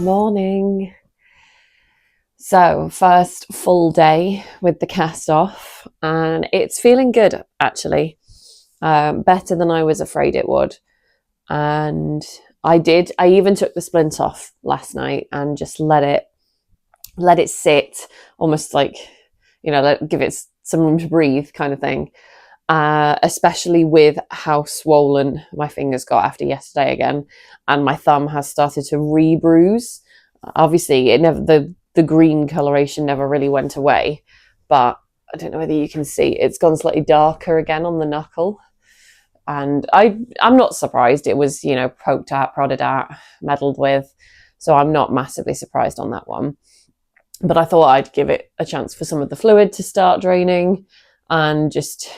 Morning. So, first full day with the cast off, and it's feeling good actually. Better than I was afraid it would. And I even took the splint off last night and just let it sit, almost like, give it some room to breathe kind of thing. Especially with how swollen my fingers got after yesterday again, and my thumb has started to re-bruise. Obviously, the green coloration never really went away, but I don't know whether you can see it's gone slightly darker again on the knuckle. And I'm not surprised. It was, poked at, prodded at, meddled with, so I'm not massively surprised on that one. But I thought I'd give it a chance for some of the fluid to start draining and just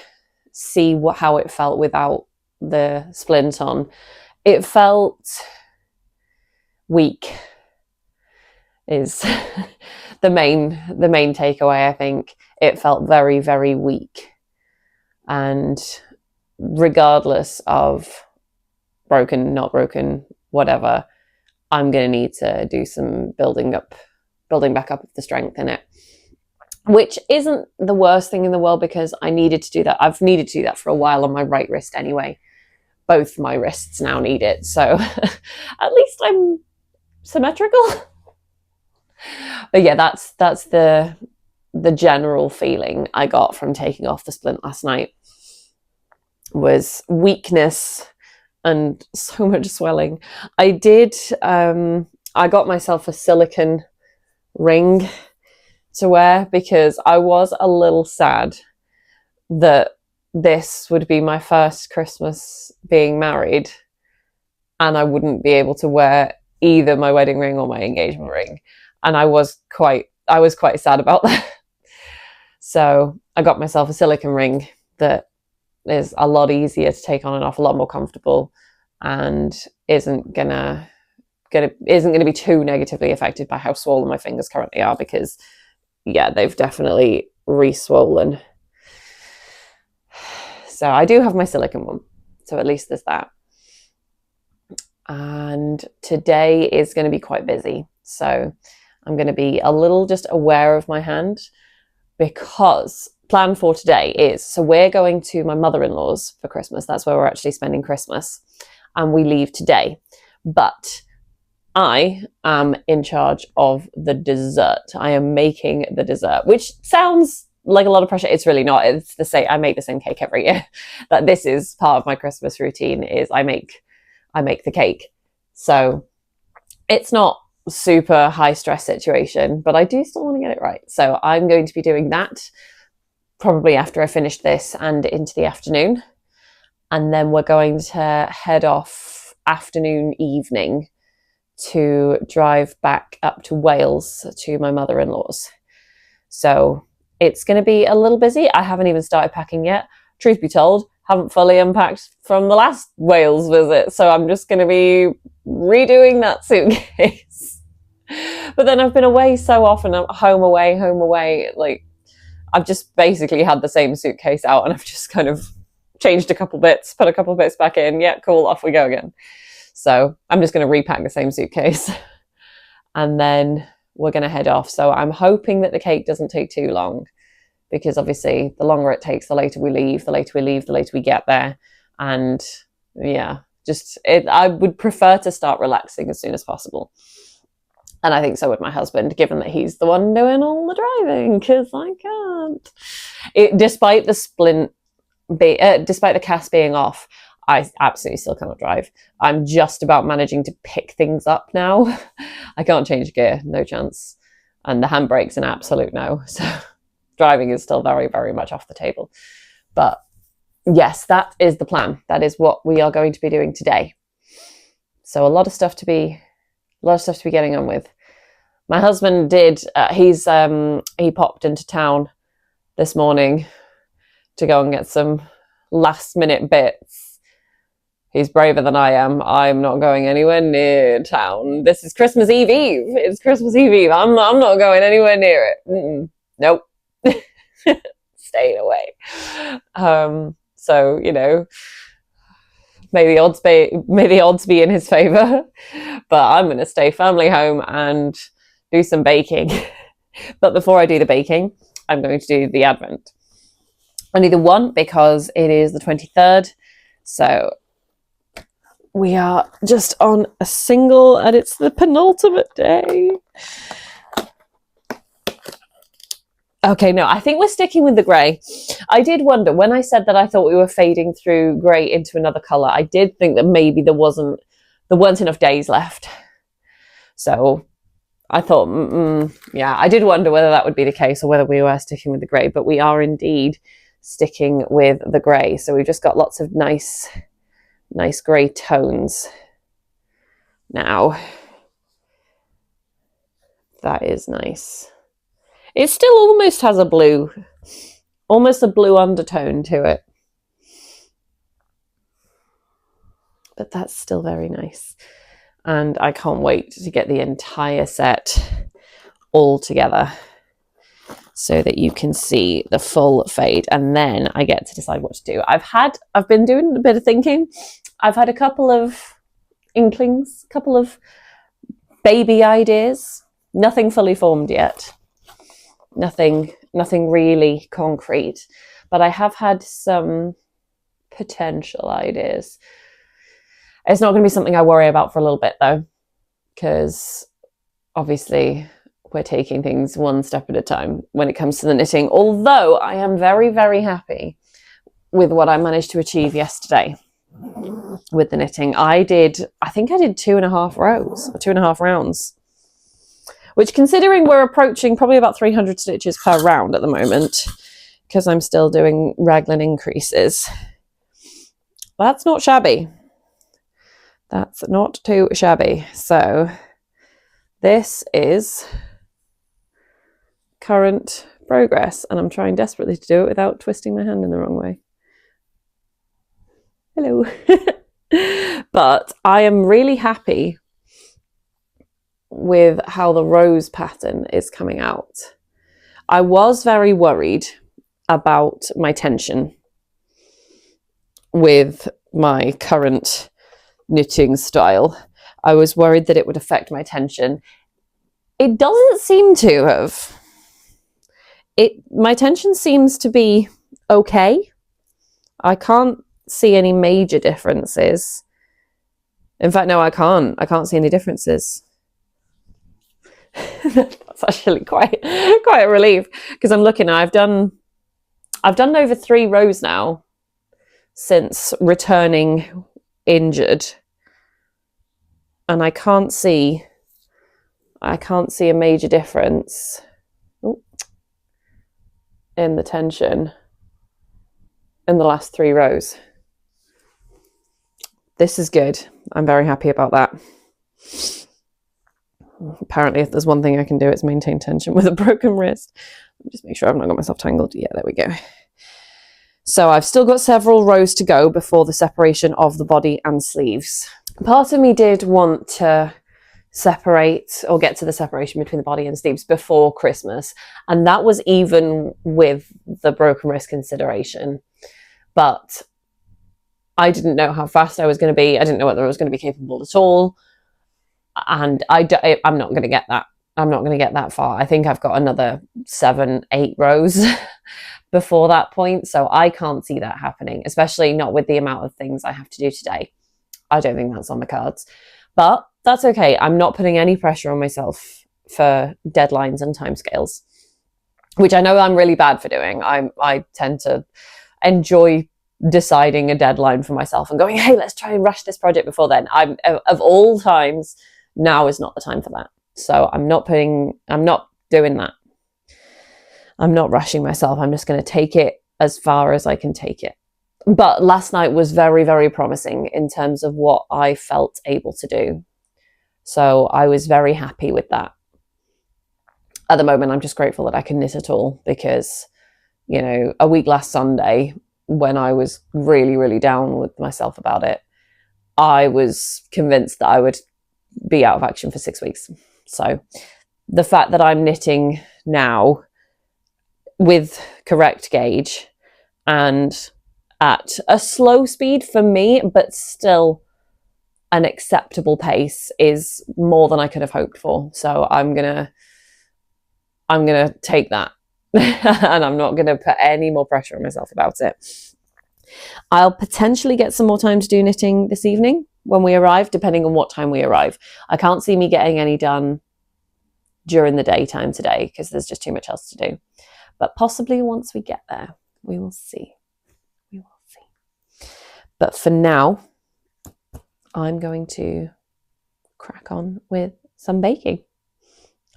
see how it felt without the splint on. It felt weak is the main takeaway. I think it felt very, very weak, and regardless of broken, not broken, whatever, I'm going to need to do some building back up of the strength in it, which isn't the worst thing in the world because I needed to do that. I've needed to do that for a while on my right wrist anyway. Both my wrists now need it, so at least I'm symmetrical. But yeah, that's the general feeling I got from taking off the splint last night, was weakness and so much swelling. I got myself a silicone ring to wear because I was a little sad that this would be my first Christmas being married and I wouldn't be able to wear either my wedding ring or my engagement ring. And I was quite sad about that. So I got myself a silicone ring that is a lot easier to take on and off, a lot more comfortable, and isn't gonna be too negatively affected by how swollen my fingers currently are, because yeah, they've definitely re-swollen. So I do have my silicone one, so at least there's that. And today is going to be quite busy, so I'm going to be a little just aware of my hand, because plan for today is, so we're going to my mother-in-law's for Christmas. That's where we're actually spending Christmas, and we leave today. But I am in charge of the dessert. I am making the dessert, which sounds like a lot of pressure. It's really not. It's the same. I make the same cake every year. But this is part of my Christmas routine, is I make the cake. So it's not super high stress situation, but I do still want to get it right. So I'm going to be doing that probably after I finish this and into the afternoon. And then we're going to head off afternoon, evening, to drive back up to Wales to my mother-in-law's. So it's going to be a little busy. I haven't even started packing yet. Truth be told, haven't fully unpacked from the last Wales visit. So I'm just going to be redoing that suitcase. But then I've been away so often, I'm home away. Like, I've just basically had the same suitcase out, and I've just kind of changed a couple bits, put a couple bits back in. Yeah, cool, off we go again. So I'm just going to repack the same suitcase and then we're going to head off. So I'm hoping that the cake doesn't take too long, because obviously the longer it takes, the later we leave, the later we get there. And yeah, I would prefer to start relaxing as soon as possible. And I think so would my husband, given that he's the one doing all the driving, because I can't. Despite the cast being off, I absolutely still cannot drive. I'm just about managing to pick things up now. I can't change gear, no chance. And the handbrake's an absolute no. So driving is still very, very much off the table. But yes, that is the plan. That is what we are going to be doing today. So a lot of stuff to be getting on with. My husband did. He popped into town this morning to go and get some last minute bits. He's braver than I am. I'm not going anywhere near town. This is Christmas Eve. It's Christmas Eve. I'm not going anywhere near it. Nope. Staying away. So, may the odds be in his favour. But I'm going to stay firmly home and do some baking. But before I do the baking, I'm going to do the Advent. Only the one, because it is the 23rd. So we are just on a single, and it's the penultimate day. Okay, no, I think we're sticking with the grey. I did wonder, when I said that I thought we were fading through grey into another colour, I did think that maybe there weren't enough days left. So I thought, yeah, I did wonder whether that would be the case or whether we were sticking with the grey, but we are indeed sticking with the grey. So we've just got lots of nice grey tones now. That is nice. It still almost has a blue undertone to it. But that's still very nice. And I can't wait to get the entire set all together so that you can see the full fade, and then I get to decide what to do. I've been doing a bit of thinking. I've had a couple of inklings, a couple of baby ideas, nothing fully formed yet. Nothing really concrete, but I have had some potential ideas. It's not going to be something I worry about for a little bit though, because obviously we're taking things one step at a time when it comes to the knitting, although I am very, very happy with what I managed to achieve yesterday with the knitting. I think I did 2.5 rounds, which, considering we're approaching probably about 300 stitches per round at the moment, because I'm still doing raglan increases, that's not shabby. That's not too shabby. So this is current progress, and I'm trying desperately to do it without twisting my hand in the wrong way. Hello. But I am really happy with how the rose pattern is coming out. I was very worried about my tension with my current knitting style. I was worried that it would affect my tension. It doesn't seem to have. My tension seems to be okay. I can't see any major differences. In fact, no, I can't see any differences. That's actually quite a relief, because I'm looking. I've done over 3 rows now since returning injured, and I can't see a major difference in the tension in the last 3 rows. This is good. I'm very happy about that. Apparently, if there's one thing I can do, it's maintain tension with a broken wrist. Let me just make sure I've not got myself tangled. Yeah, there we go. So I've still got several rows to go before the separation of the body and sleeves. Part of me did want to separate, or get to the separation between the body and sleeves before Christmas, and that was even with the broken wrist consideration. But I didn't know how fast I was going to be. I didn't know whether I was going to be capable at all. And I'm not going to get that. I'm not going to get that far. I think I've got another 7-8 rows before that point. So I can't see that happening, especially not with the amount of things I have to do today. I don't think that's on the cards. But that's okay. I'm not putting any pressure on myself for deadlines and timescales, which I know I'm really bad for doing. I tend to enjoy deciding a deadline for myself and going, hey, let's try and rush this project before then. Of all times, now is not the time for that. So I'm not doing that. I'm not rushing myself. I'm just going to take it as far as I can take it. But last night was very, very promising in terms of what I felt able to do. So I was very happy with that. At the moment, I'm just grateful that I can knit at all, because, you know, a week last Sunday, when I was really, really down with myself about it, I was convinced that I would be out of action for 6 weeks. So the fact that I'm knitting now with correct gauge and at a slow speed for me, but still an acceptable pace, is more than I could have hoped for. So I'm gonna take that and I'm not gonna put any more pressure on myself about it. I'll potentially get some more time to do knitting this evening when we arrive, depending on what time we arrive. I can't see me getting any done during the daytime today because there's just too much else to do. But possibly once we get there, we will see. We will see. But for now, I'm going to crack on with some baking.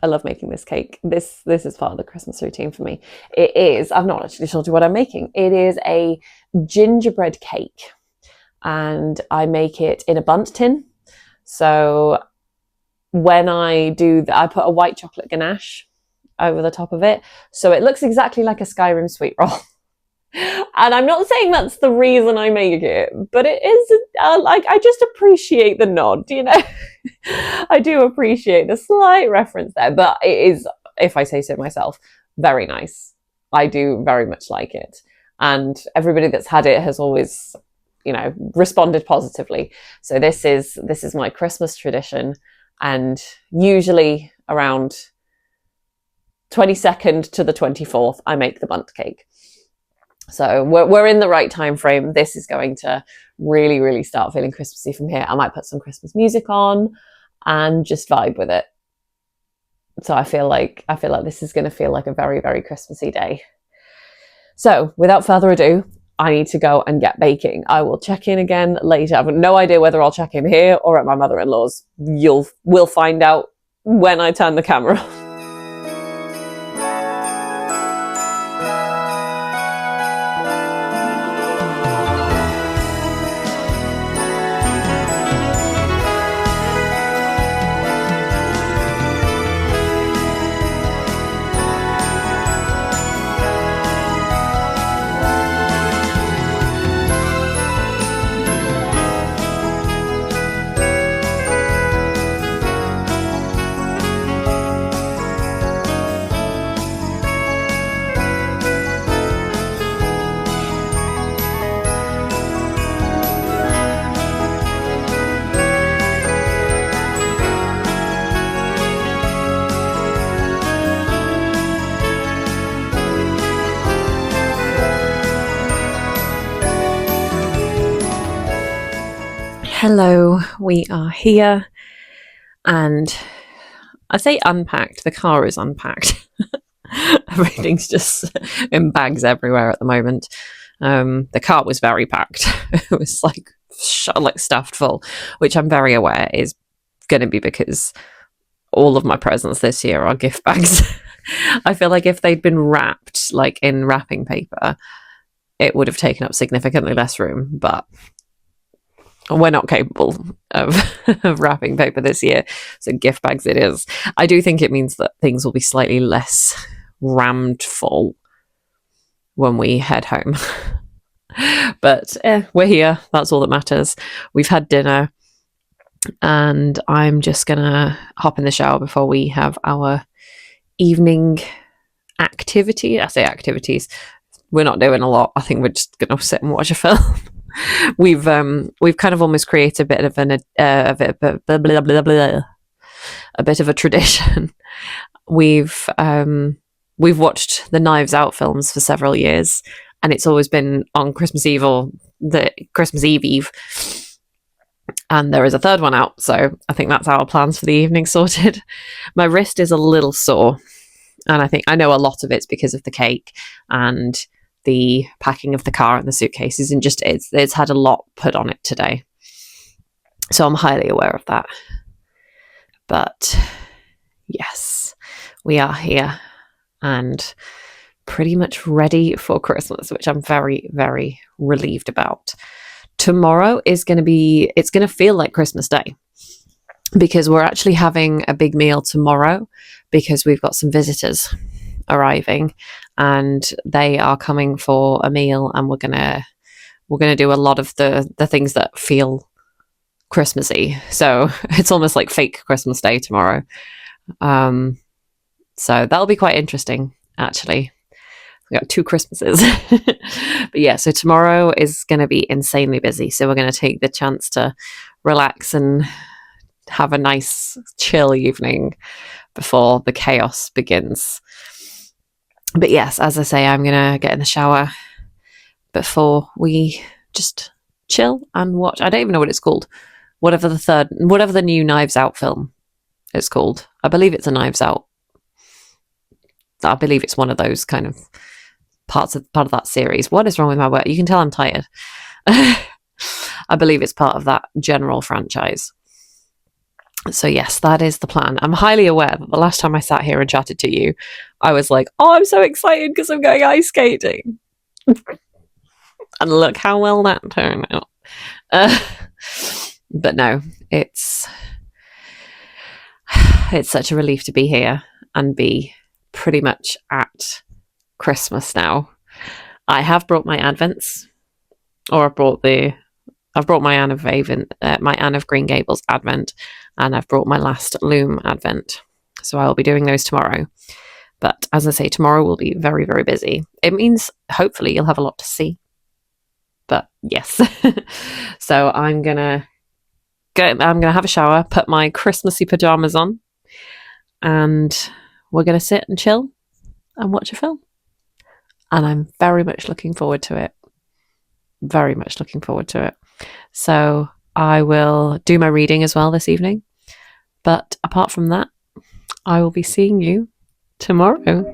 I love making this cake. This is part of the Christmas routine for me. It is, I've not actually told you what I'm making. It is a gingerbread cake, and I make it in a bundt tin. So when I do that, I put a white chocolate ganache over the top of it. So it looks exactly like a Skyrim sweet roll. And I'm not saying that's the reason I make it, but it is like, I just appreciate the nod, you know. I do appreciate the slight reference there, but it is, if I say so myself, very nice. I do very much like it. And everybody that's had it has always, you know, responded positively. So this is my Christmas tradition. And usually around 22nd to the 24th, I make the bundt cake. So we're in the right time frame. This is going to really, really start feeling Christmassy from here. I might put some Christmas music on and just vibe with it. So I feel like this is going to feel like a very, very Christmassy day. So without further ado, I need to go and get baking. I will check in again later. I have no idea whether I'll check in here or at my mother-in-law's. We'll find out when I turn the camera on. Hello, we are here, and I say unpacked, the car is unpacked. Everything's just in bags everywhere at the moment. The car was very packed. It was like stuffed full, which I'm very aware is going to be because all of my presents this year are gift bags. I feel like if they'd been wrapped like in wrapping paper, it would have taken up significantly less room, but we're not capable of wrapping paper this year, so gift bags it is. I do think it means that things will be slightly less rammed full when we head home. But we're here. That's all that matters. We've had dinner, and I'm just gonna hop in the shower before we have our evening activity. I say activities. We're not doing a lot. I think we're just gonna sit and watch a film. We've kind of almost created a bit of a bit of a tradition. We've watched the Knives Out films for several years, and it's always been on Christmas Eve or the Christmas Eve. And there is a third one out, so I think that's our plans for the evening sorted. My wrist is a little sore, and I know a lot of it's because of the cake and the packing of the car and the suitcases, and just it's had a lot put on it today. So I'm highly aware of that. But yes, we are here and pretty much ready for Christmas, which I'm very, very relieved about. Tomorrow is going to feel like Christmas Day, because we're actually having a big meal tomorrow because we've got some visitors arriving and they are coming for a meal, and we're gonna do a lot of the things that feel Christmassy. So it's almost like fake Christmas Day tomorrow. So that'll be quite interesting, actually. We got 2 Christmases. But yeah, so tomorrow is going to be insanely busy. So we're going to take the chance to relax and have a nice chill evening before the chaos begins. But yes, as I say, I'm going to get in the shower before we just chill and watch. I don't even know what it's called. Whatever the new Knives Out film is called. I believe it's a Knives Out. I believe it's one of those kind of part of that series. What is wrong with my word? You can tell I'm tired. I believe it's part of that general franchise. So yes, that is the plan. I'm highly aware that the last time I sat here and chatted to you, I was like, oh, I'm so excited because I'm going ice skating. And look how well that turned out. But no, it's such a relief to be here and be pretty much at Christmas now. I have brought my Advents, or I've brought my Anne of Green Gables Advent, and I've brought my last Loom Advent. So I'll be doing those tomorrow. But as I say, tomorrow will be very, very busy. It means hopefully you'll have a lot to see. But yes. So I'm gonna have a shower, put my Christmassy pajamas on, and we're gonna sit and chill and watch a film. And I'm very much looking forward to it. Very much looking forward to it. So I will do my reading as well this evening. But apart from that, I will be seeing you tomorrow.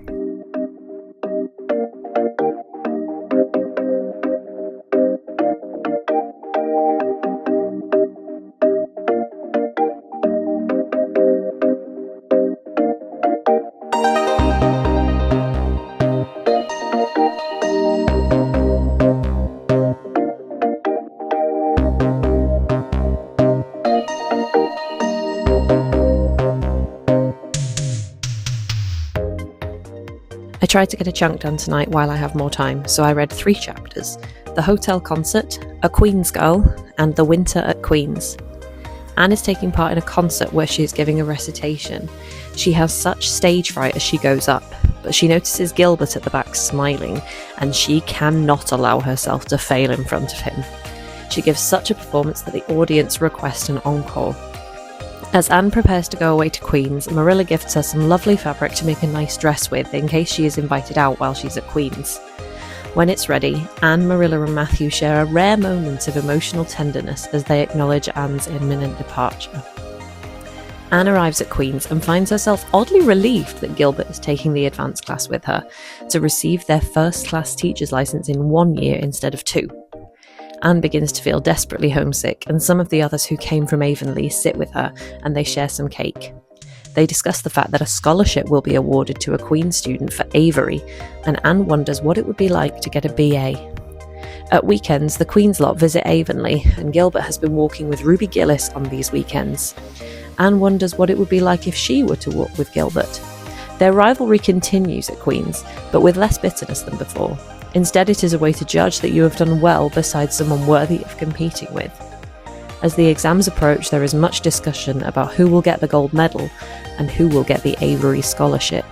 I tried to get a chunk done tonight while I have more time, so I read 3 chapters: The Hotel Concert, A Queen's Girl, and The Winter at Queen's. Anne is taking part in a concert where she is giving a recitation. She has such stage fright as she goes up, but she notices Gilbert at the back smiling, and she cannot allow herself to fail in front of him. She gives such a performance that the audience request an encore. As Anne prepares to go away to Queen's, Marilla gifts her some lovely fabric to make a nice dress with in case she is invited out while she's at Queen's. When it's ready, Anne, Marilla and Matthew share a rare moment of emotional tenderness as they acknowledge Anne's imminent departure. Anne arrives at Queen's and finds herself oddly relieved that Gilbert is taking the advanced class with her to receive their first class teacher's license in 1 year instead of 2. Anne begins to feel desperately homesick, and some of the others who came from Avonlea sit with her and they share some cake. They discuss the fact that a scholarship will be awarded to a Queen's student for Avery, and Anne wonders what it would be like to get a BA. At weekends, the Queen's lot visit Avonlea, and Gilbert has been walking with Ruby Gillis on these weekends. Anne wonders what it would be like if she were to walk with Gilbert. Their rivalry continues at Queen's, but with less bitterness than before. Instead, it is a way to judge that you have done well beside someone worthy of competing with. As the exams approach, there is much discussion about who will get the gold medal and who will get the Avery scholarship.